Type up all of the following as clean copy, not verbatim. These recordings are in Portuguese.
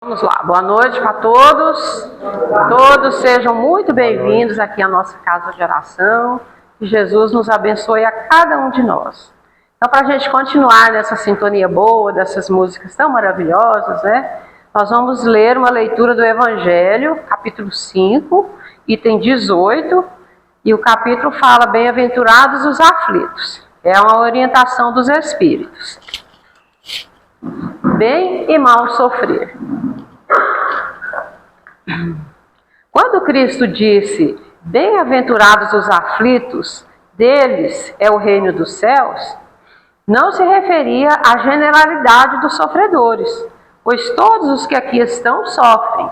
Vamos lá, boa noite para todos. Todos sejam muito bem-vindos aqui à nossa casa de oração. Que Jesus nos abençoe a cada um de nós. Então, para a gente continuar nessa sintonia boa, dessas músicas tão maravilhosas, né? Nós vamos ler uma leitura do Evangelho, capítulo 5, item 18, e o capítulo fala: bem-aventurados os aflitos. É uma orientação dos Espíritos. Bem e mal sofrer. Quando Cristo disse: bem-aventurados os aflitos, deles é o reino dos céus, não se referia à generalidade dos sofredores, pois todos os que aqui estão sofrem,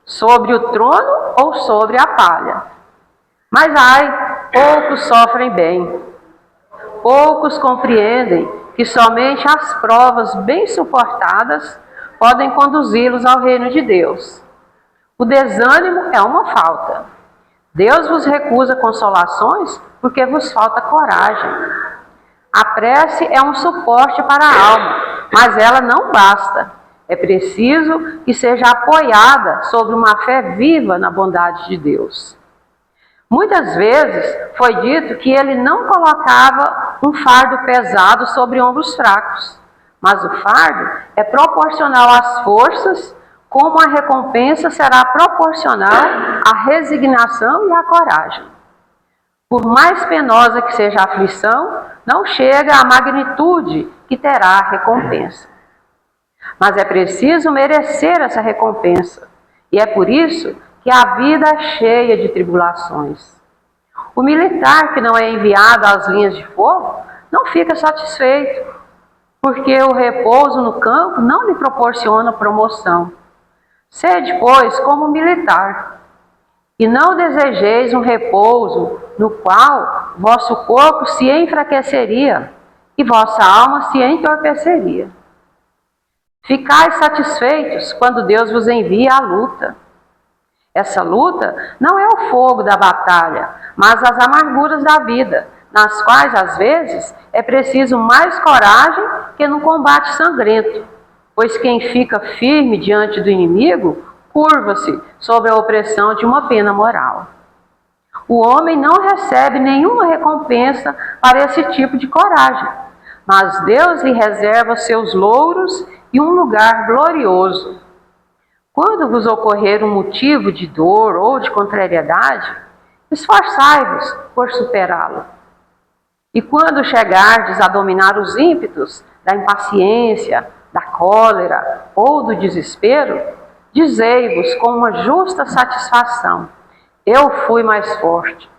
sobre o trono ou sobre a palha. Mas ai, poucos sofrem bem, poucos compreendem que somente as provas bem suportadas podem conduzi-los ao reino de Deus. O desânimo é uma falta. Deus vos recusa consolações porque vos falta coragem. A prece é um suporte para a alma, mas ela não basta. É preciso que seja apoiada sobre uma fé viva na bondade de Deus. Muitas vezes foi dito que ele não colocava um fardo pesado sobre ombros fracos, mas o fardo é proporcional às forças, como a recompensa será proporcional à resignação e à coragem. Por mais penosa que seja a aflição, não chega à magnitude que terá a recompensa. Mas é preciso merecer essa recompensa, e é por isso que a vida é cheia de tribulações. O militar que não é enviado às linhas de fogo não fica satisfeito, porque o repouso no campo não lhe proporciona promoção. Sede, pois, como militar, e não desejeis um repouso no qual vosso corpo se enfraqueceria e vossa alma se entorpeceria. Ficais satisfeitos quando Deus vos envia à luta. Essa luta não é o fogo da batalha, mas as amarguras da vida, nas quais, às vezes, é preciso mais coragem que no combate sangrento, pois quem fica firme diante do inimigo curva-se sob a opressão de uma pena moral. O homem não recebe nenhuma recompensa para esse tipo de coragem, mas Deus lhe reserva seus louros e um lugar glorioso. Quando vos ocorrer um motivo de dor ou de contrariedade, esforçai-vos por superá-lo. E quando chegardes a dominar os ímpetos da impaciência, da cólera ou do desespero, dizei-vos com uma justa satisfação: eu fui mais forte.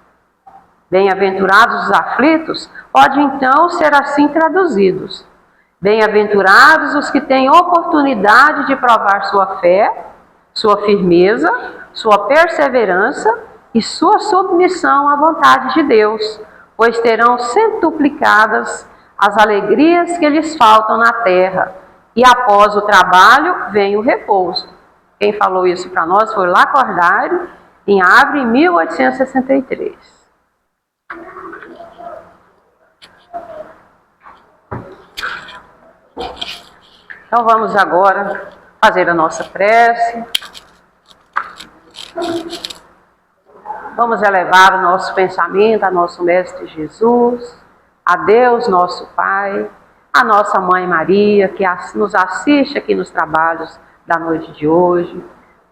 Bem-aventurados os aflitos, pode então ser assim traduzidos: bem-aventurados os que têm oportunidade de provar sua fé, sua firmeza, sua perseverança e sua submissão à vontade de Deus, pois terão centuplicadas as alegrias que lhes faltam na terra, e após o trabalho vem o repouso. Quem falou isso para nós foi Lacordaire, em Havre, em 1863. Então vamos agora fazer a nossa prece. Vamos elevar o nosso pensamento a nosso Mestre Jesus, a Deus nosso Pai, a nossa Mãe Maria, que nos assiste aqui nos trabalhos da noite de hoje,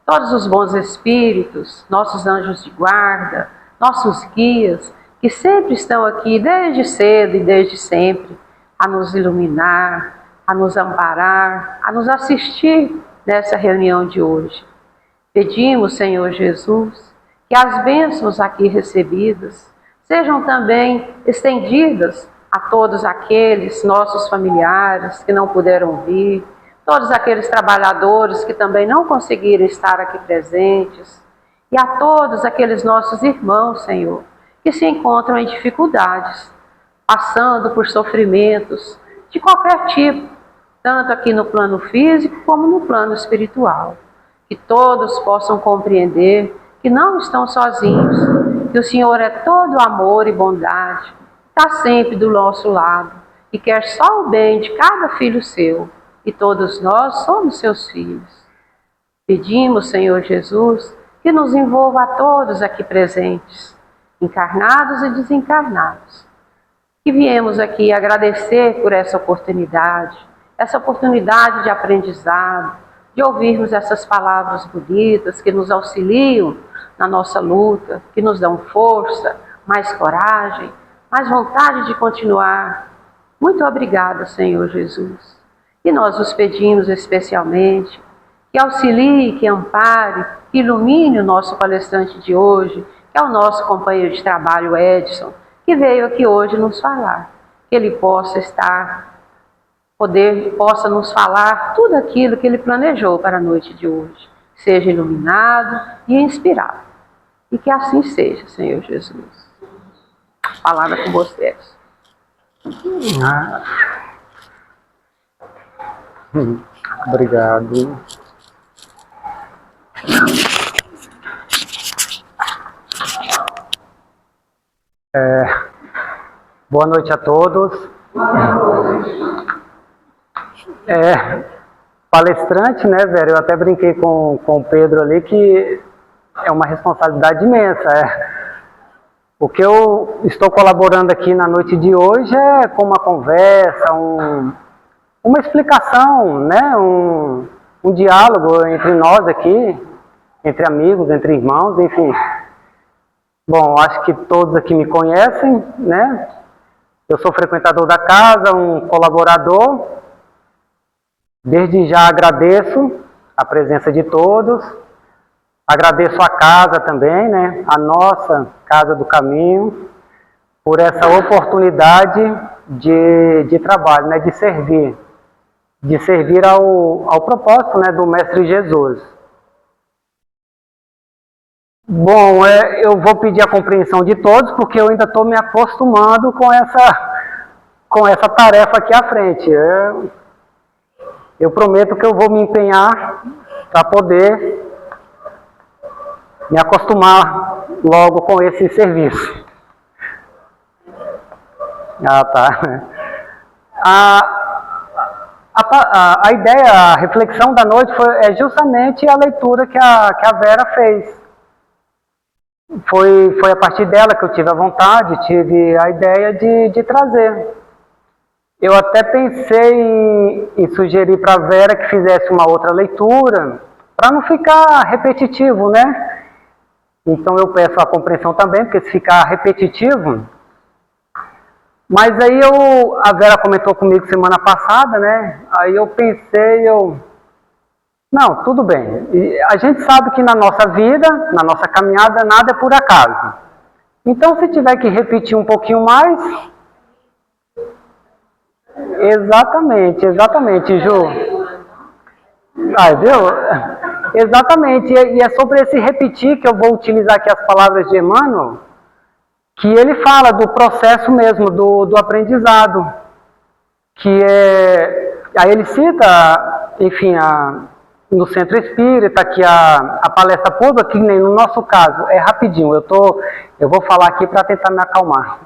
todos os bons espíritos, nossos anjos de guarda, nossos guias, que sempre estão aqui desde cedo e desde sempre, a nos iluminar, a nos amparar, a nos assistir nessa reunião de hoje. Pedimos, Senhor Jesus, que as bênçãos aqui recebidas sejam também estendidas a todos aqueles nossos familiares que não puderam vir, todos aqueles trabalhadores que também não conseguiram estar aqui presentes, e a todos aqueles nossos irmãos, Senhor, que se encontram em dificuldades, passando por sofrimentos de qualquer tipo, tanto aqui no plano físico como no plano espiritual. Que todos possam compreender que não estão sozinhos, que o Senhor é todo amor e bondade, está sempre do nosso lado e quer só o bem de cada filho seu. e todos nós somos seus filhos. Pedimos, Senhor Jesus, que nos envolva a todos aqui presentes, encarnados e desencarnados, que viemos aqui agradecer por essa oportunidade de aprendizado, de ouvirmos essas palavras bonitas que nos auxiliam na nossa luta, que nos dão força, mais coragem, mais vontade de continuar. Muito obrigada, Senhor Jesus. E nós os pedimos especialmente que auxilie, que ampare, que ilumine o nosso palestrante de hoje, que é o nosso companheiro de trabalho, Edson, que veio aqui hoje nos falar. Que ele possa nos falar tudo aquilo que ele planejou para a noite de hoje. Seja iluminado e inspirado. E que assim seja, Senhor Jesus. Palavra com vocês. Obrigado. Boa noite a todos. Palestrante, né, velho? Eu até brinquei com o Pedro ali que é uma responsabilidade imensa. O que eu estou colaborando aqui na noite de hoje é com uma conversa, uma explicação, né? Um diálogo entre nós aqui, entre amigos, entre irmãos, enfim. Bom, acho que todos aqui me conhecem, né? Eu sou frequentador da casa, um colaborador. Desde já agradeço a presença de todos. Agradeço a casa também, né? A nossa Casa do Caminho, por essa oportunidade de trabalho, né? De servir ao propósito, né? Do Mestre Jesus. Bom, eu vou pedir a compreensão de todos, porque eu ainda estou me acostumando com essa tarefa aqui à frente. Eu prometo que eu vou me empenhar para poder me acostumar logo com esse serviço. Tá. A ideia, a reflexão da noite é justamente a leitura que a Vera fez. Foi a partir dela que eu tive a vontade, tive a ideia de trazer. Eu até pensei em sugerir para a Vera que fizesse uma outra leitura, para não ficar repetitivo, né? Então eu peço a compreensão também, porque se ficar repetitivo... Mas aí a Vera comentou comigo semana passada, né? Aí eu pensei, não, tudo bem. E a gente sabe que na nossa vida, na nossa caminhada, nada é por acaso. Então, se tiver que repetir um pouquinho mais... Exatamente, Ju. Viu? Exatamente. E é sobre esse repetir que eu vou utilizar aqui as palavras de Emmanuel, que ele fala do processo mesmo, do aprendizado. Aí ele cita, enfim, no Centro Espírita, que a palestra pública, que nem no nosso caso, é rapidinho, eu vou falar aqui para tentar me acalmar.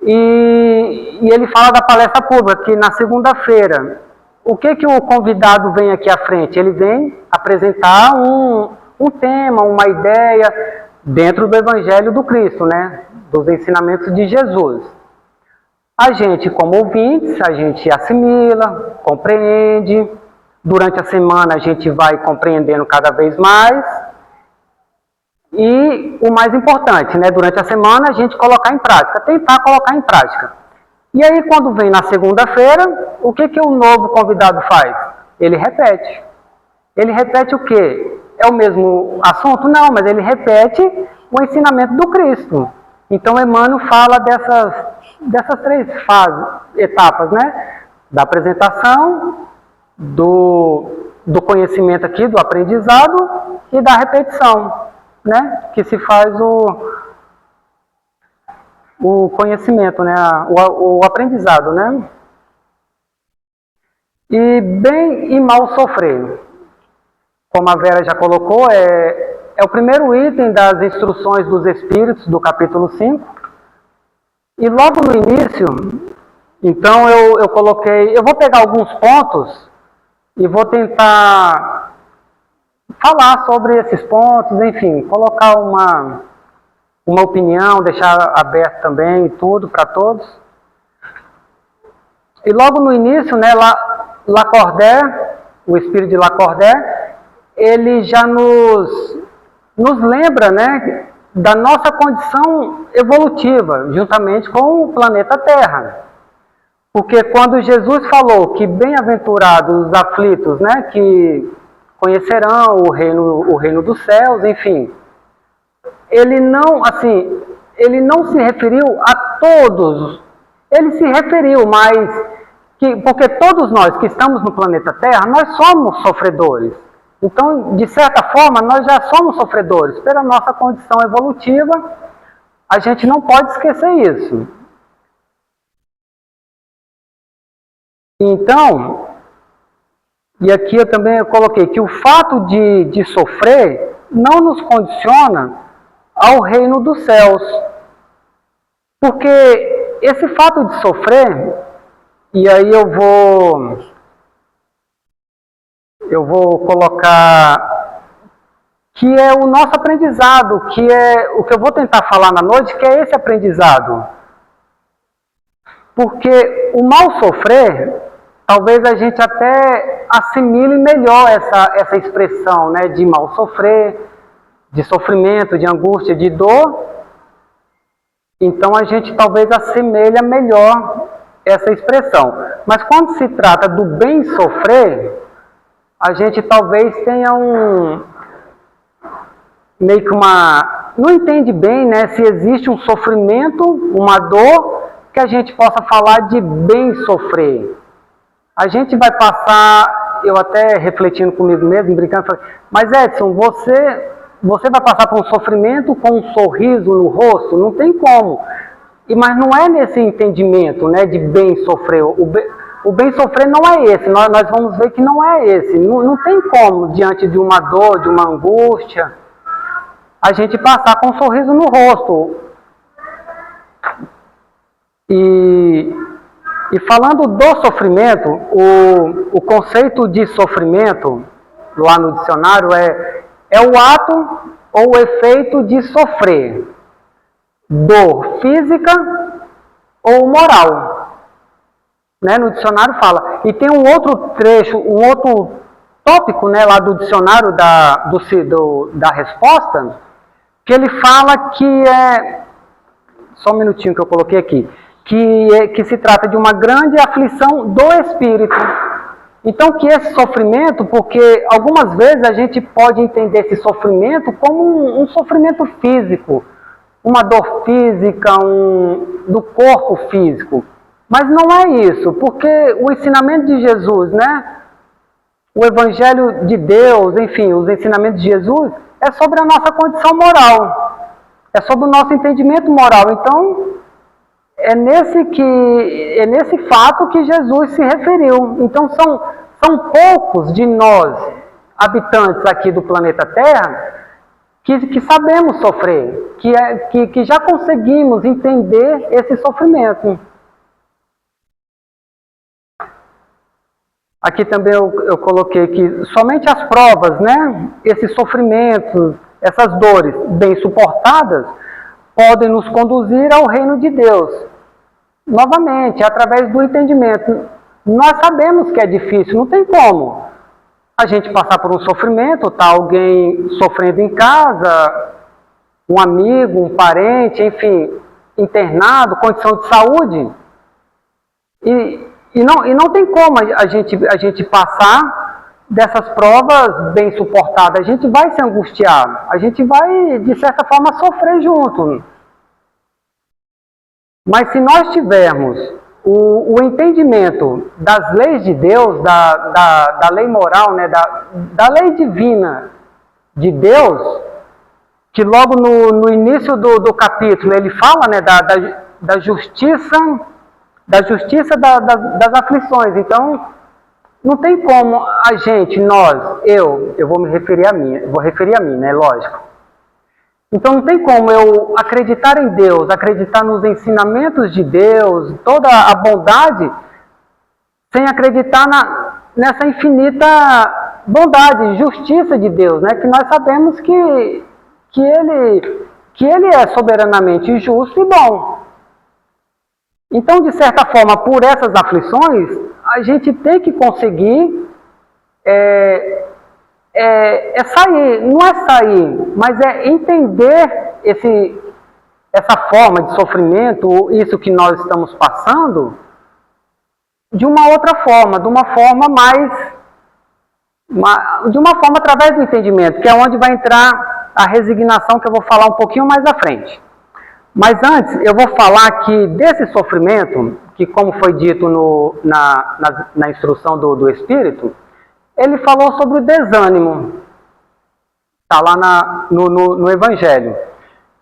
E ele fala da palestra pública, que na segunda-feira, o que o convidado vem aqui à frente? Ele vem apresentar um tema, uma ideia dentro do Evangelho do Cristo, né? Dos ensinamentos de Jesus. A gente, como ouvintes, a gente assimila, compreende. Durante a semana a gente vai compreendendo cada vez mais. E o mais importante, né? Durante a semana a gente colocar em prática, tentar colocar em prática. E aí quando vem na segunda-feira, o que o novo convidado faz? Ele repete. Ele repete o quê? É o mesmo assunto? Não, mas ele repete o ensinamento do Cristo. Então Emmanuel fala dessas três etapas, né? Da apresentação, do conhecimento aqui, do aprendizado e da repetição, né? Que se faz o conhecimento, né? O aprendizado, né? E bem e mal sofrer. Como a Vera já colocou, é o primeiro item das instruções dos Espíritos, do capítulo 5. E logo no início, então eu coloquei... Eu vou pegar alguns pontos e vou tentar falar sobre esses pontos, enfim, colocar uma opinião, deixar aberto também tudo para todos. E logo no início, né, Lacordaire, o espírito de Lacordaire, ele já nos lembra, né, da nossa condição evolutiva, juntamente com o planeta Terra. Porque quando Jesus falou que bem-aventurados os aflitos, né, que conhecerão o reino dos céus, enfim, ele não se referiu a todos, ele se referiu, porque todos nós que estamos no planeta Terra, nós somos sofredores. Então, de certa forma, nós já somos sofredores. Pela nossa condição evolutiva, a gente não pode esquecer isso. Então, e aqui eu também coloquei que o fato de sofrer não nos condiciona ao reino dos céus. Porque esse fato de sofrer, e aí eu vou colocar que é o nosso aprendizado, que é o que eu vou tentar falar na noite, que é esse aprendizado. Porque o mal sofrer, talvez a gente até assimile melhor essa expressão, né, de mal sofrer, de sofrimento, de angústia, de dor. Então a gente talvez assemelha melhor essa expressão. Mas quando se trata do bem sofrer, a gente talvez tenha meio que não entende bem, né, se existe um sofrimento, uma dor, que a gente possa falar de bem sofrer. A gente vai passar, eu até refletindo comigo mesmo, brincando, falei, mas Edson, você vai passar por um sofrimento com um sorriso no rosto? Não tem como. Mas não é nesse entendimento, né, de bem sofrer. O bem sofrer não é esse, nós vamos ver que não é esse. Não tem como, diante de uma dor, de uma angústia, a gente passar com um sorriso no rosto. E falando do sofrimento, o conceito de sofrimento, lá no dicionário, é o ato ou o efeito de sofrer dor física ou moral. Né? No dicionário fala. E tem um outro trecho, um outro tópico, né, lá do dicionário da resposta, que ele fala que só um minutinho que eu coloquei aqui, que se trata de uma grande aflição do espírito. Então, que esse sofrimento, porque algumas vezes a gente pode entender esse sofrimento como um sofrimento físico, uma dor física, do corpo físico. Mas não é isso, porque o ensinamento de Jesus, né? O Evangelho de Deus, enfim, os ensinamentos de Jesus, é sobre a nossa condição moral, é sobre o nosso entendimento moral. Então, é nesse fato que Jesus se referiu. Então, são poucos de nós, habitantes aqui do planeta Terra, que sabemos sofrer, que já conseguimos entender esse sofrimento. Aqui também eu coloquei que somente as provas, né, esses sofrimentos, essas dores bem suportadas, podem nos conduzir ao reino de Deus. Novamente, através do entendimento. Nós sabemos que é difícil, não tem como a gente passar por um sofrimento, tá alguém sofrendo em casa, um amigo, um parente, enfim, internado, condição de saúde. E não tem como a gente passar dessas provas bem suportadas. A gente vai se angustiar, a gente vai, de certa forma, sofrer junto. Mas se nós tivermos o entendimento das leis de Deus, da lei moral, né, da lei divina de Deus, que logo no início do capítulo ele fala, né, da justiça, das aflições. Então, não tem como a gente, eu vou referir a mim, né, lógico. Então não tem como eu acreditar em Deus, acreditar nos ensinamentos de Deus, toda a bondade, sem acreditar nessa infinita bondade, justiça de Deus, né? Que nós sabemos que Ele é soberanamente justo e bom. Então, de certa forma, por essas aflições, a gente tem que conseguir sair, não é sair, mas é entender essa forma de sofrimento, isso que nós estamos passando, de uma outra forma, de uma forma através do entendimento, que é onde vai entrar a resignação, que eu vou falar um pouquinho mais à frente. Mas antes, eu vou falar que desse sofrimento, que como foi dito na instrução do Espírito, ele falou sobre o desânimo. Está lá no Evangelho.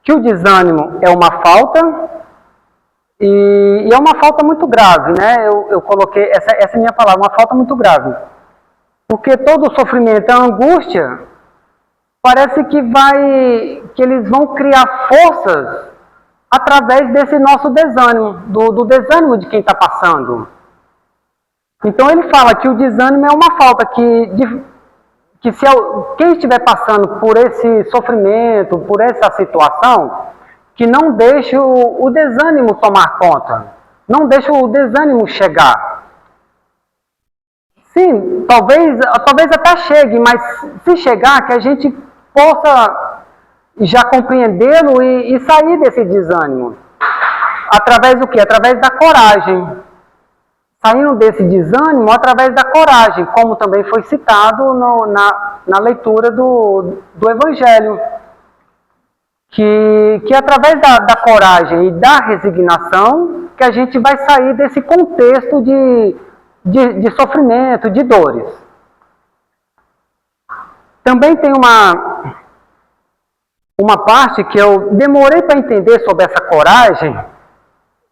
Que o desânimo é uma falta, e é uma falta muito grave, né? Eu coloquei, essa é a minha palavra, uma falta muito grave. Porque todo o sofrimento, a angústia, parece que eles vão criar forças através desse nosso desânimo, do desânimo de quem está passando. Então ele fala que o desânimo é uma falta, que se quem estiver passando por esse sofrimento, por essa situação, que não deixe o desânimo tomar conta, não deixe o desânimo chegar. Sim, talvez até chegue, mas se chegar, que a gente possa já compreendê-lo e sair desse desânimo. Através do quê? Através da coragem. Saindo desse desânimo através da coragem, como também foi citado na leitura do Evangelho. Que através da coragem e da resignação que a gente vai sair desse contexto de sofrimento, de dores. Também tem uma parte que eu demorei para entender sobre essa coragem,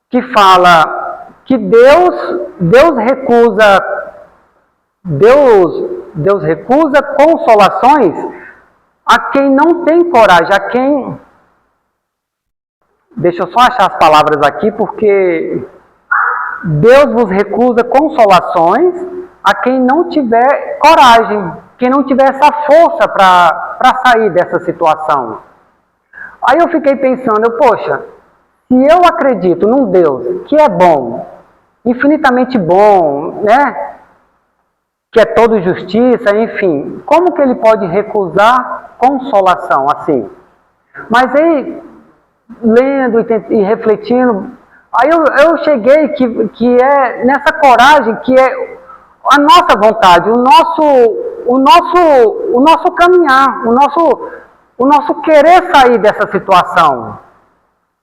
que fala que Deus recusa consolações a quem não tem coragem, Deixa eu só achar as palavras aqui, porque Deus vos recusa consolações a quem não tiver coragem, quem não tiver essa força para sair dessa situação. Aí eu fiquei pensando, poxa, se eu acredito num Deus que é bom, infinitamente bom, né? Que é todo justiça, enfim, como que ele pode recusar consolação assim? Mas aí, lendo e refletindo, aí eu cheguei que é nessa coragem, que é a nossa vontade, o nosso caminhar, o nosso querer sair dessa situação.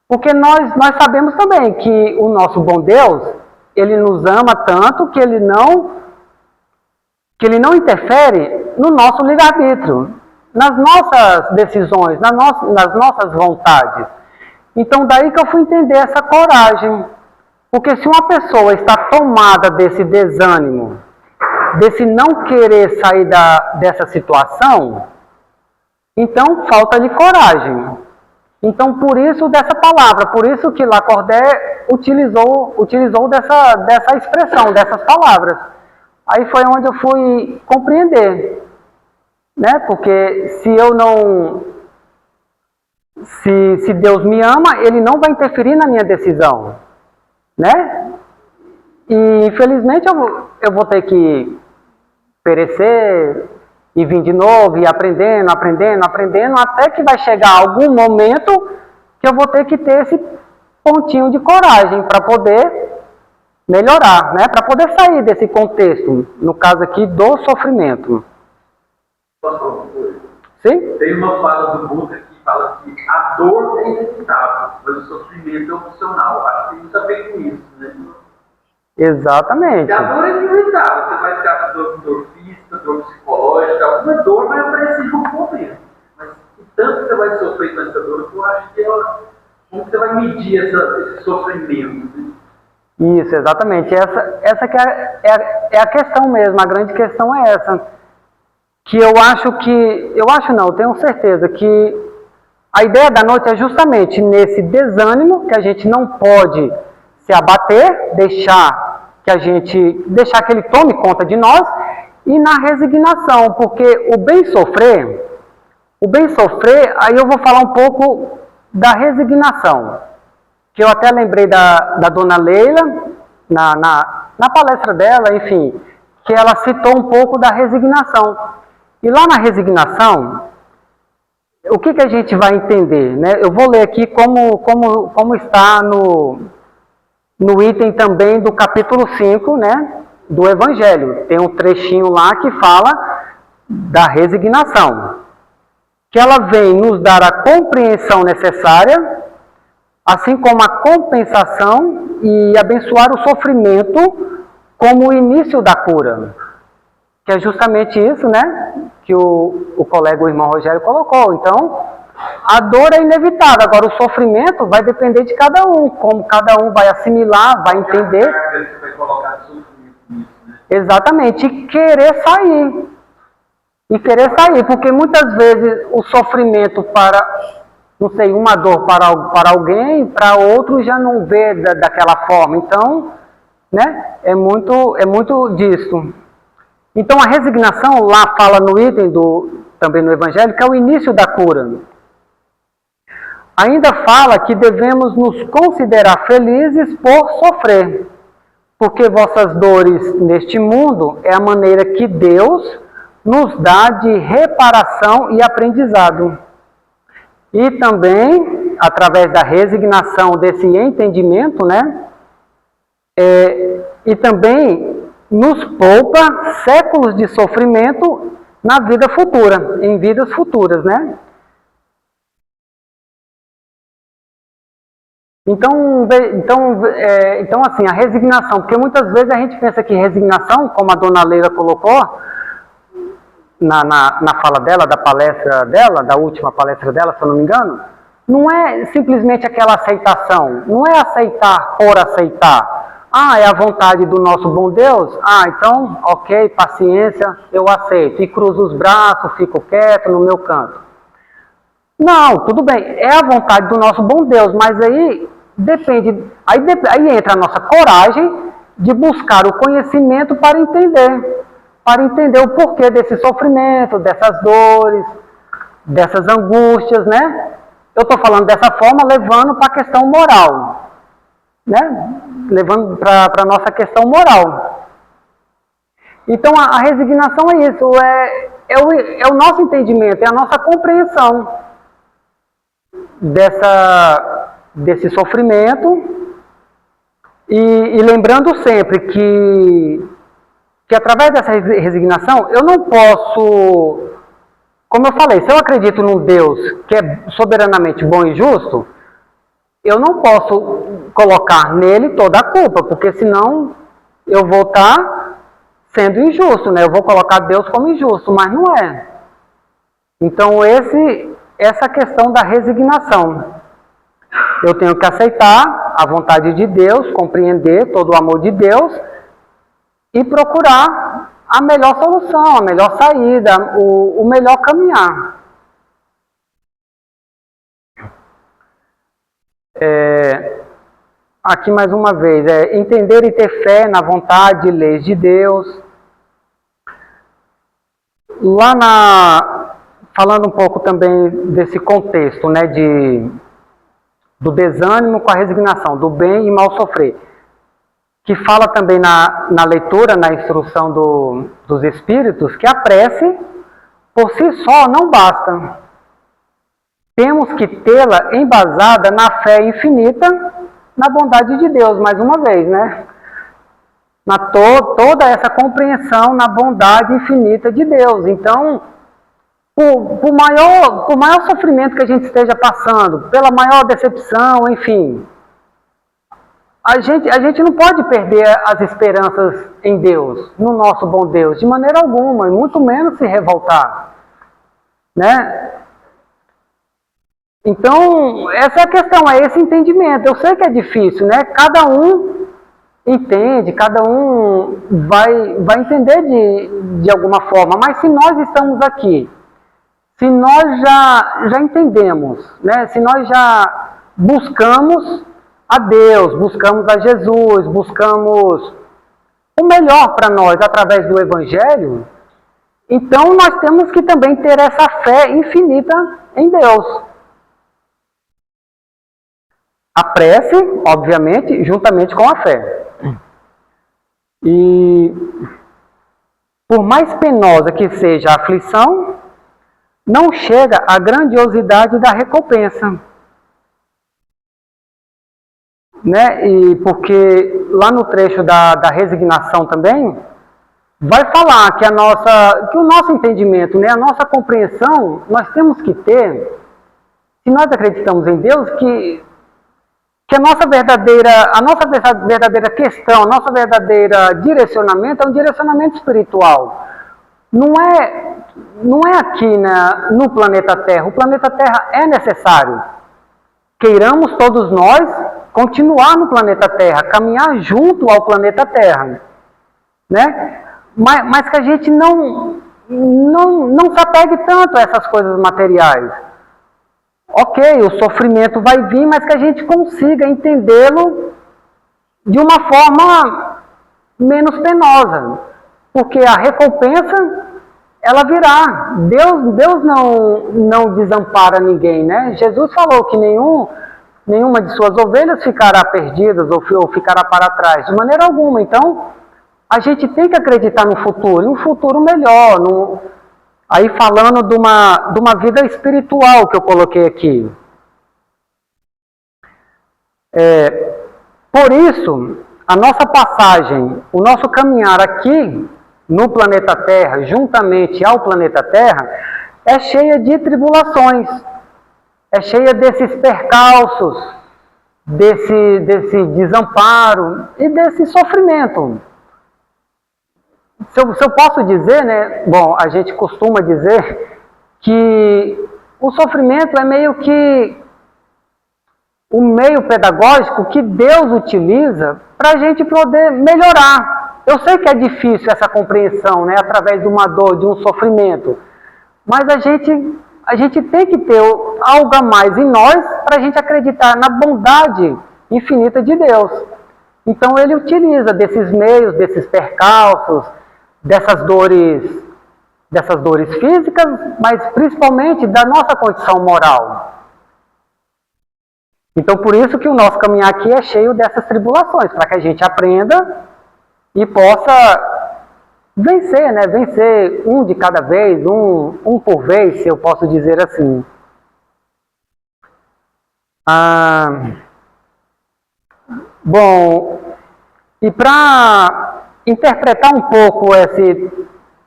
Porque nós sabemos também que o nosso bom Deus, Ele nos ama tanto que Ele não interfere no nosso livre-arbítrio, nas nossas decisões, nas nossas vontades. Então, daí que eu fui entender essa coragem. Porque se uma pessoa está tomada desse desânimo, desse não querer sair dessa situação, então falta-lhe coragem. Então, por isso dessa palavra, por isso que Lacordaire utilizou dessa expressão, dessas palavras. Aí foi onde eu fui compreender, né? Porque se Deus me ama, Ele não vai interferir na minha decisão, né? E infelizmente eu vou ter que perecer e vir de novo, e aprendendo, até que vai chegar algum momento que eu vou ter que ter esse pontinho de coragem para poder melhorar, né? Para poder sair desse contexto, no caso aqui, do sofrimento. Posso falar uma coisa? Sim? Tem uma fala do Buda que fala que a dor é inevitável, mas o sofrimento é opcional. Acho que tem muito a ver com isso, né? Exatamente. Porque a dor é inevitável. Você vai ficar com dor física, dor psicológica, alguma dor vai aparecer em algum momento. Mas o tanto que você vai sofrer com essa dor, eu acho que como você vai medir esse sofrimento? Né? Isso, exatamente. Essa que é a questão mesmo, a grande questão é essa. Que eu tenho certeza que a ideia da noite é justamente nesse desânimo, que a gente não pode se abater, deixar que ele tome conta de nós, e na resignação, porque o bem sofrer, aí eu vou falar um pouco da resignação, que eu até lembrei da dona Leila, na palestra dela, enfim, que ela citou um pouco da resignação. E lá na resignação, o que a gente vai entender, né? Eu vou ler aqui como está no item também do capítulo 5, né, do Evangelho. Tem um trechinho lá que fala da resignação, que ela vem nos dar a compreensão necessária, assim como a compensação e abençoar o sofrimento como o início da cura. Que é justamente isso, né, que o colega, o irmão Rogério, colocou. Então, a dor é inevitável, agora o sofrimento vai depender de cada um, como cada um vai assimilar, vai entender. Você vai colocar sofrimento nisso, né? Exatamente, e querer sair. Porque muitas vezes o sofrimento para, não sei, uma dor para alguém, para outro já não vê daquela forma. Então, né, é muito disso. Então a resignação lá fala no item também no Evangelho, que é o início da cura. Ainda fala que devemos nos considerar felizes por sofrer, porque vossas dores neste mundo é a maneira que Deus nos dá de reparação e aprendizado. E também, através da resignação, desse entendimento, né, e também nos poupa séculos de sofrimento na vida futura, em vidas futuras, né? Então assim, a resignação, porque muitas vezes a gente pensa que resignação, como a dona Leila colocou na fala dela, da palestra dela, da última palestra dela, se eu não me engano, não é simplesmente aquela aceitação, não é aceitar por aceitar. Ah, é a vontade do nosso bom Deus? Ah, então, ok, paciência, eu aceito. E cruzo os braços, fico quieto no meu canto. Não, tudo bem, é a vontade do nosso bom Deus, mas aí depende, aí entra a nossa coragem de buscar o conhecimento para entender o porquê desse sofrimento, dessas dores, dessas angústias, né? Eu estou falando dessa forma, levando para a questão moral, né? Levando para a nossa questão moral. Então a resignação é isso, é o nosso entendimento, é a nossa compreensão desse sofrimento e lembrando sempre que através dessa resignação eu não posso, como eu falei, se eu acredito num Deus que é soberanamente bom e justo, eu não posso colocar nele toda a culpa, porque senão eu vou estar sendo injusto, né? Eu vou colocar Deus como injusto, mas não é. Então essa questão da resignação. Eu tenho que aceitar a vontade de Deus, compreender todo o amor de Deus e procurar a melhor solução, a melhor saída, o melhor caminhar. Aqui mais uma vez, entender e ter fé na vontade e leis de Deus. Falando um pouco também desse contexto, né, do desânimo com a resignação, do bem e mal sofrer, que fala também na leitura, na instrução dos Espíritos, que a prece, por si só, não basta. Temos que tê-la embasada na fé infinita, na bondade de Deus, mais uma vez, né? Toda essa compreensão na bondade infinita de Deus. Então, por maior sofrimento que a gente esteja passando, pela maior decepção, enfim, a gente não pode perder as esperanças em Deus, no nosso bom Deus, de maneira alguma, e muito menos se revoltar, né? Então, essa é a questão, é esse entendimento. Eu sei que é difícil, né? Cada um entende, cada um vai entender de alguma forma, mas se nós estamos aqui, se nós já entendemos, né? Se nós já buscamos a Deus, buscamos a Jesus, buscamos o melhor para nós através do Evangelho, Então nós temos que também ter essa fé infinita em Deus. A prece, obviamente, juntamente com a fé. E por mais penosa que seja a aflição, não chega à grandiosidade da recompensa. Né? E porque lá no trecho da resignação também, vai falar que o nosso entendimento, né, a nossa compreensão, nós temos que ter, se nós acreditamos em Deus, que a nossa verdadeira questão, a nossa verdadeira direcionamento é um direcionamento espiritual. Não é aqui no planeta Terra. O planeta Terra é necessário. Queiramos todos nós continuar no planeta Terra, caminhar junto ao planeta Terra. Né? Mas que a gente não se apegue tanto a essas coisas materiais. Ok, o sofrimento vai vir, mas que a gente consiga entendê-lo de uma forma menos penosa. Porque a recompensa, ela virá. Deus não desampara ninguém, né? Jesus falou que nenhuma de suas ovelhas ficará perdidas ou ficará para trás, de maneira alguma. Então, a gente tem que acreditar no futuro, em um futuro melhor. Aí falando de uma vida espiritual que eu coloquei aqui. Por isso, a nossa passagem, o nosso caminhar aqui no planeta Terra, juntamente ao planeta Terra, é cheia de tribulações, é cheia desses percalços, desse desamparo e desse sofrimento. Se eu posso dizer, né? Bom, a gente costuma dizer que o sofrimento é meio que o meio pedagógico que Deus utiliza para a gente poder melhorar. Eu sei que é difícil essa compreensão, né? Através de uma dor, de um sofrimento. Mas a gente tem que ter algo a mais em nós para a gente acreditar na bondade infinita de Deus. Então Ele utiliza desses meios, desses percalços, dessas dores físicas, mas principalmente da nossa condição moral. Então, por isso que o nosso caminhar aqui é cheio dessas tribulações, para que a gente aprenda e possa vencer, né? Vencer um de cada vez, um por vez, se eu posso dizer assim. Bom, e para interpretar um pouco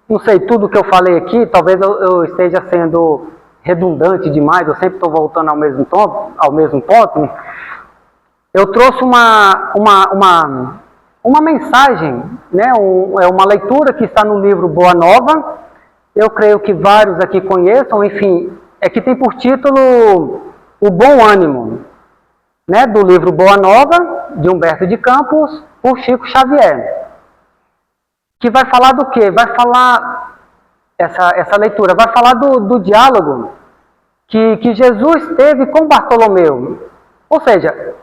não sei, tudo que eu falei aqui, talvez eu esteja sendo redundante demais, eu sempre estou voltando ao mesmo ponto, eu trouxe uma mensagem, né, uma leitura que está no livro Boa Nova, eu creio que vários aqui conheçam, enfim, que tem por título O Bom Ânimo, né, do livro Boa Nova, de Humberto de Campos, por Chico Xavier. Que vai falar do quê? Vai falar, essa leitura, vai falar do diálogo que Jesus teve com Bartolomeu. Ou seja,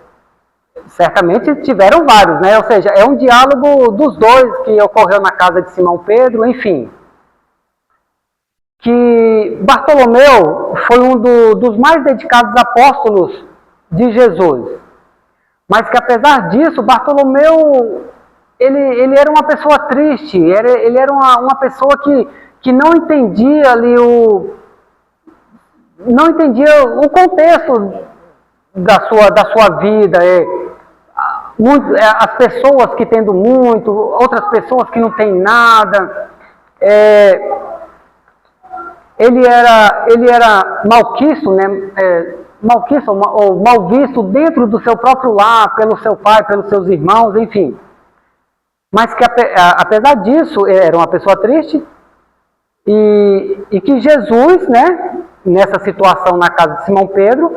certamente tiveram vários, né? Ou seja, é um diálogo dos dois que ocorreu na casa de Simão Pedro, enfim. Que Bartolomeu foi um dos mais dedicados apóstolos de Jesus. Mas que apesar disso, Bartolomeu... Ele era uma pessoa triste, ele era uma pessoa que não entendia ali não entendia o contexto da sua vida. As pessoas que tendo muito, outras pessoas que não têm nada. Ele era malquisto, né? Malquisto ou mal visto dentro do seu próprio lar, pelo seu pai, pelos seus irmãos, enfim. Mas que apesar disso, era uma pessoa triste e que Jesus, né, nessa situação na casa de Simão Pedro,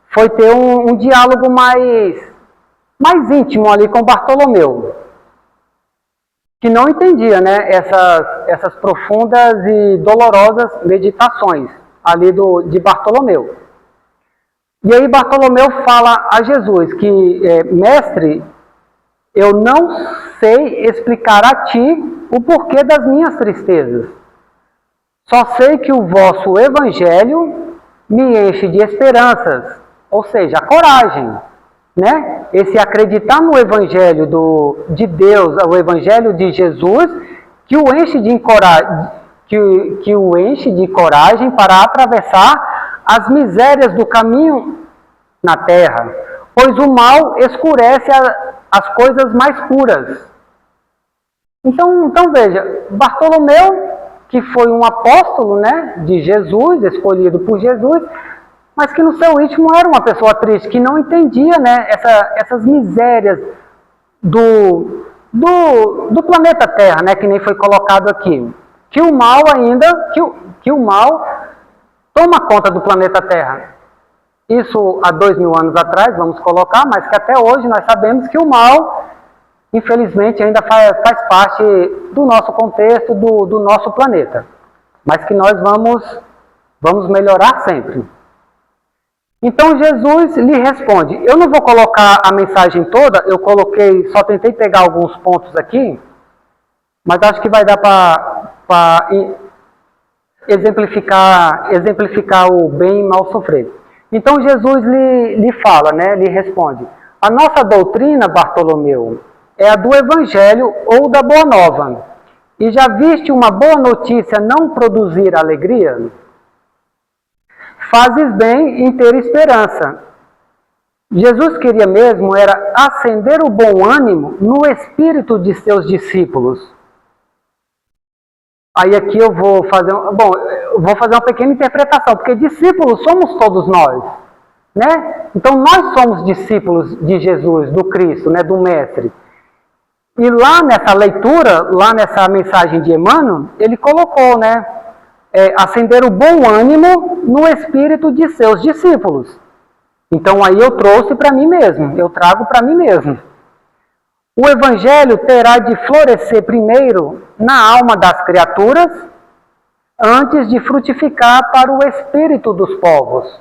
foi ter um diálogo mais íntimo ali com Bartolomeu, que não entendia, né, essas profundas e dolorosas meditações ali de Bartolomeu. E aí Bartolomeu fala a Jesus que, mestre, eu não sei explicar a ti o porquê das minhas tristezas. Só sei que o vosso evangelho me enche de esperanças, ou seja, a coragem, né? Esse acreditar no evangelho de Deus, o evangelho de Jesus, que o enche de coragem para atravessar as misérias do caminho na terra, pois o mal escurece as coisas mais puras. Então veja, Bartolomeu, que foi um apóstolo, né, de Jesus, escolhido por Jesus, mas que no seu íntimo era uma pessoa triste, que não entendia, né, essas misérias do planeta Terra, né, que nem foi colocado aqui. Que o mal ainda, que o mal toma conta do planeta Terra. Isso há 2000 anos atrás, vamos colocar, mas que até hoje nós sabemos que o mal, infelizmente, ainda faz parte do nosso contexto, do nosso planeta. Mas que nós vamos melhorar sempre. Então Jesus lhe responde. Eu não vou colocar a mensagem toda, eu só tentei pegar alguns pontos aqui, mas acho que vai dar para exemplificar o bem e mal sofrer. Então Jesus lhe fala, né, lhe responde. A nossa doutrina, Bartolomeu, é a do Evangelho ou da Boa Nova. E já viste uma boa notícia não produzir alegria? Fazes bem em ter esperança. Jesus queria mesmo era acender o bom ânimo no espírito de seus discípulos. Aí aqui eu vou fazer uma pequena interpretação, porque discípulos somos todos nós, né? Então nós somos discípulos de Jesus, do Cristo, né, do Mestre. E lá nessa leitura, lá nessa mensagem de Emmanuel, ele colocou, né, acender o bom ânimo no espírito de seus discípulos. Então aí eu trouxe para mim mesmo, eu trago para mim mesmo. O Evangelho terá de florescer primeiro na alma das criaturas, antes de frutificar para o espírito dos povos.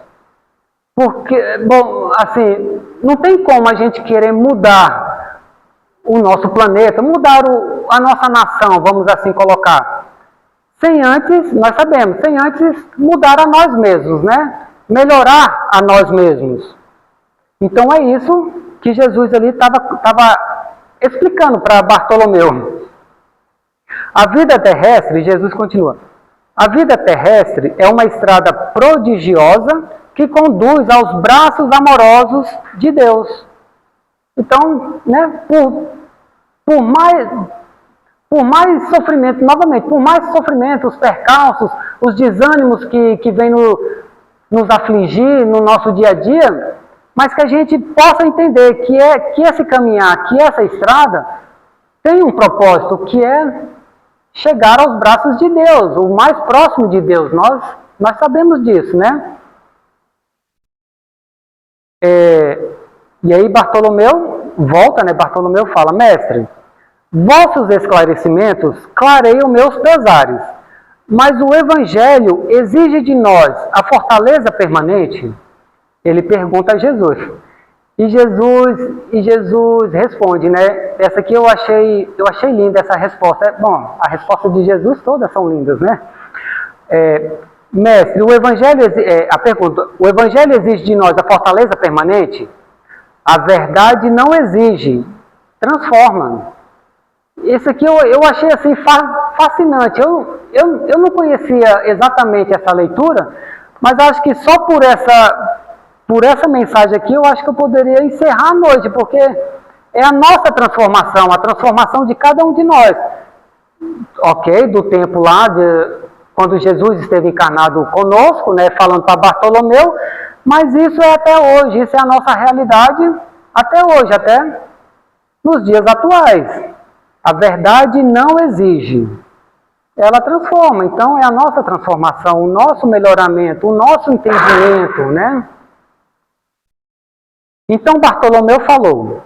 Porque, bom, assim, não tem como a gente querer mudar o nosso planeta, mudar a nossa nação, vamos assim colocar, sem antes, nós sabemos, sem antes mudar a nós mesmos, né? Melhorar a nós mesmos. Então é isso que Jesus ali estava explicando para Bartolomeu. A vida terrestre, Jesus continua, a vida terrestre é uma estrada prodigiosa que conduz aos braços amorosos de Deus. Então, né, por mais sofrimento, novamente, por mais sofrimento, os percalços, os desânimos que vêm nos afligir no nosso dia a dia, mas que a gente possa entender que esse caminhar, que essa estrada tem um propósito, que é chegar aos braços de Deus, o mais próximo de Deus. Nós sabemos disso, né? E aí Bartolomeu volta, né? Bartolomeu fala, mestre, vossos esclarecimentos clareiam meus pesares, mas o Evangelho exige de nós a fortaleza permanente? Ele pergunta a Jesus. E Jesus responde, né? Essa aqui eu achei linda, essa resposta. Bom, a resposta de Jesus todas são lindas, né? Mestre, a pergunta, o Evangelho exige de nós a fortaleza permanente? A verdade não exige, transforma. Isso aqui eu achei assim fascinante. Eu não conhecia exatamente essa leitura, mas acho que só por essa mensagem aqui, eu acho que eu poderia encerrar a noite, porque é a nossa transformação, a transformação de cada um de nós. Ok, do tempo lá, quando Jesus esteve encarnado conosco, né, falando para Bartolomeu, mas isso é até hoje, isso é a nossa realidade até hoje, até nos dias atuais. A verdade não exige, ela transforma. Então é a nossa transformação, o nosso melhoramento, o nosso entendimento, né? Então Bartolomeu falou,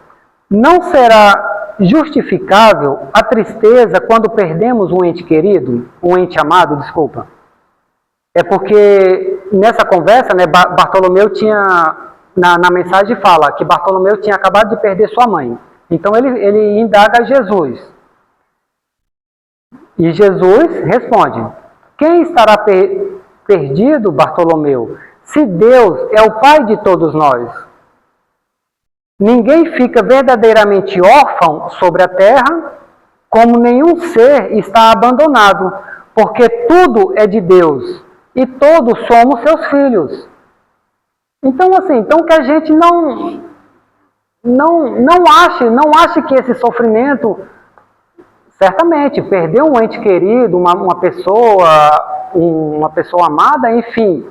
não será justificável a tristeza quando perdemos um ente querido, um ente amado, desculpa. É porque nessa conversa, né, Bartolomeu tinha, na mensagem fala que Bartolomeu tinha acabado de perder sua mãe. Então ele indaga a Jesus. E Jesus responde, quem estará perdido, Bartolomeu, se Deus é o Pai de todos nós? Ninguém fica verdadeiramente órfão sobre a terra, como nenhum ser está abandonado, porque tudo é de Deus e todos somos seus filhos. Então, assim, então que a gente não ache que esse sofrimento, certamente, perder um ente querido, uma pessoa amada, enfim,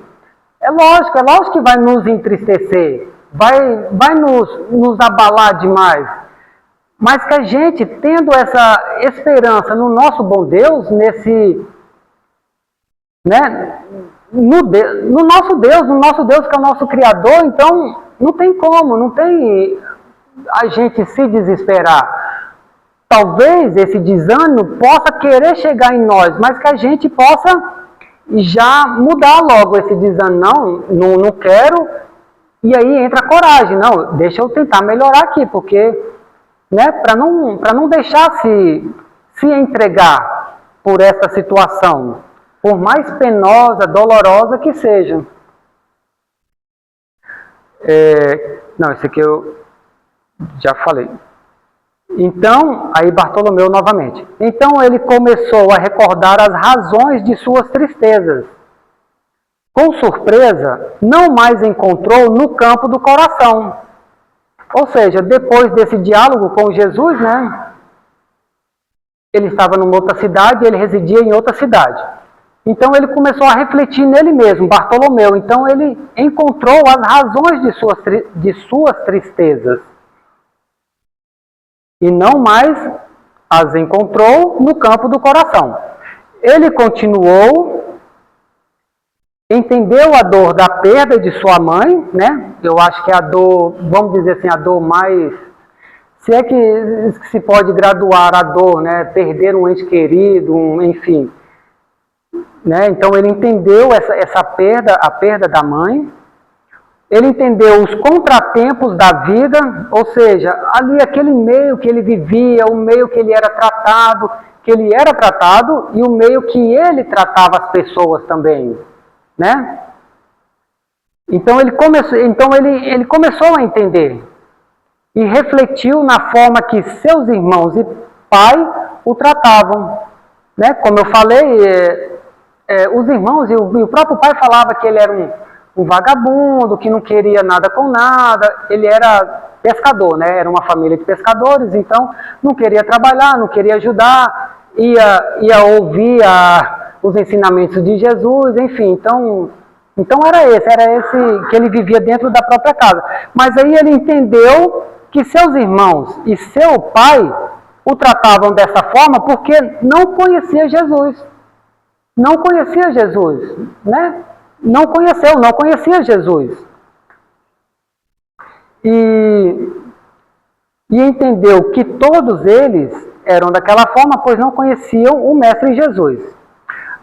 é lógico que vai nos entristecer, vai nos abalar demais, mas que a gente, tendo essa esperança no nosso bom Deus, no nosso Deus que é o nosso Criador, então não tem a gente se desesperar. Talvez esse desânimo possa querer chegar em nós, mas que a gente possa já mudar logo esse desânimo. Não quero, e aí entra a coragem. Não, deixa eu tentar melhorar aqui, porque, né, para não deixar se entregar por essa situação, por mais penosa, dolorosa que seja. Não, esse aqui eu já falei. Então, aí Bartolomeu novamente. Então ele começou a recordar as razões de suas tristezas. Com surpresa, não mais encontrou no campo do coração. Ou seja, depois desse diálogo com Jesus, né? Ele estava numa outra cidade, ele residia em outra cidade. Então ele começou a refletir nele mesmo, Bartolomeu. Então ele encontrou as razões de suas tristezas. E não mais as encontrou no campo do coração. Ele continuou, entendeu a dor da perda de sua mãe, né? Eu acho que é a dor, vamos dizer assim, a dor mais... Se é que se pode graduar a dor, né? Perder um ente querido, enfim. Né? Então ele entendeu essa perda, a perda da mãe. Ele entendeu os contratempos da vida, ou seja, ali aquele meio que ele vivia, o meio que ele era tratado, e o meio que ele tratava as pessoas também, né? Então ele começou a entender e refletiu na forma que seus irmãos e pai o tratavam, né? Como eu falei, os irmãos e o próprio pai falava que ele era um vagabundo, que não queria nada com nada. Ele era pescador, né? Era uma família de pescadores, então não queria trabalhar, não queria ajudar, ia ouvir os ensinamentos de Jesus, enfim. Então era esse que ele vivia dentro da própria casa. Mas aí ele entendeu que seus irmãos e seu pai o tratavam dessa forma porque não conhecia Jesus. Não conhecia Jesus, né? Não conhecia Jesus. E entendeu que todos eles eram daquela forma, pois não conheciam o Mestre Jesus.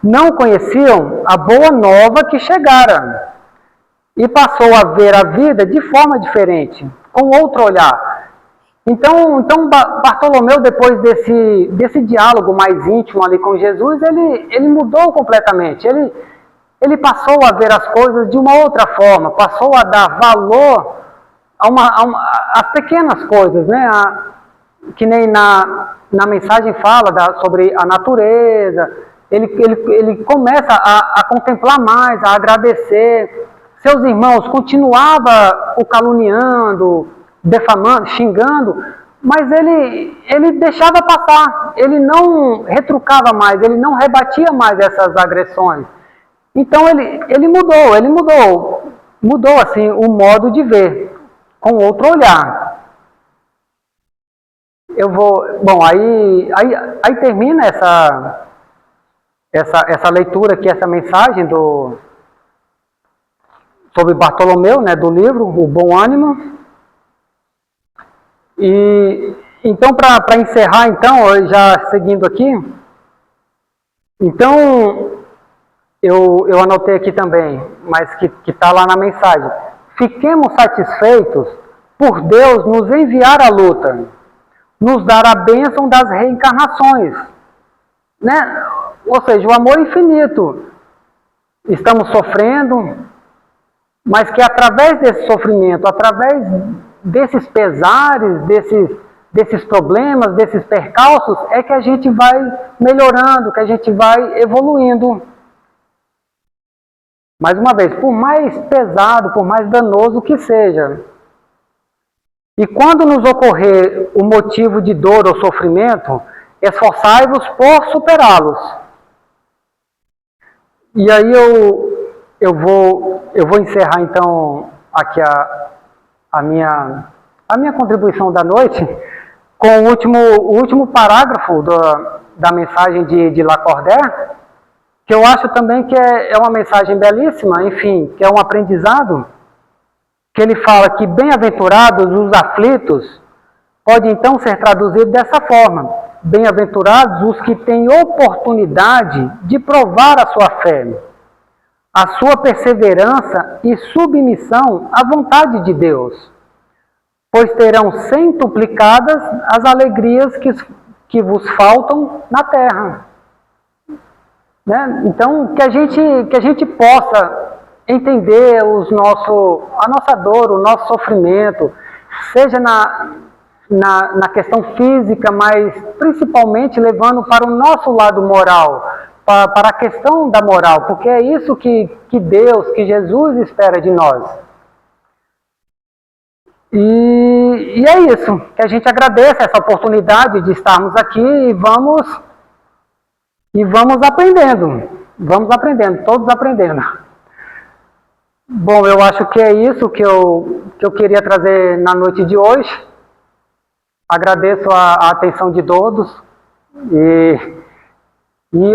Não conheciam a boa nova que chegara. E passou a ver a vida de forma diferente, com outro olhar. Então Bartolomeu, depois desse diálogo mais íntimo ali com Jesus, ele mudou completamente. Ele passou a ver as coisas de uma outra forma, passou a dar valor às pequenas coisas, né? Que nem na mensagem fala sobre a natureza. Ele começa a contemplar mais, a agradecer. Seus irmãos continuavam o caluniando, defamando, xingando, mas ele deixava passar. Ele não retrucava mais, ele não rebatia mais essas agressões. Então ele mudou assim o modo de ver, com outro olhar. Bom, aí termina essa leitura aqui, essa mensagem sobre Bartolomeu, né, do livro O Bom Ânimo. E então, para encerrar, então, já seguindo aqui, então eu anotei aqui também, mas que está lá na mensagem. Fiquemos satisfeitos por Deus nos enviar a luta, nos dar a bênção das reencarnações. Né? ou seja, o amor infinito. Estamos sofrendo, mas que através desse sofrimento, através desses pesares, desses problemas, desses percalços, é que a gente vai melhorando, que a gente vai evoluindo. Mais uma vez, por mais pesado, por mais danoso que seja. E quando nos ocorrer o motivo de dor ou sofrimento, esforçai-vos por superá-los. E aí eu vou encerrar então aqui a minha contribuição da noite com o último parágrafo da mensagem de Lacordaire, que eu acho também que é uma mensagem belíssima, enfim, que é um aprendizado, que ele fala que bem-aventurados os aflitos, pode então ser traduzido dessa forma: bem-aventurados os que têm oportunidade de provar a sua fé, a sua perseverança e submissão à vontade de Deus, pois terão centuplicadas as alegrias que vos faltam na terra. Né? Então, que a gente possa entender a nossa dor, o nosso sofrimento, seja na questão física, mas principalmente levando para o nosso lado moral, para a questão da moral, porque é isso que Deus, que Jesus espera de nós. E é isso, que a gente agradeça essa oportunidade de estarmos aqui e vamos aprendendo, todos aprendendo. Bom, eu acho que é isso que eu queria trazer na noite de hoje. Agradeço a atenção de todos e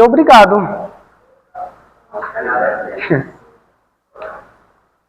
obrigado.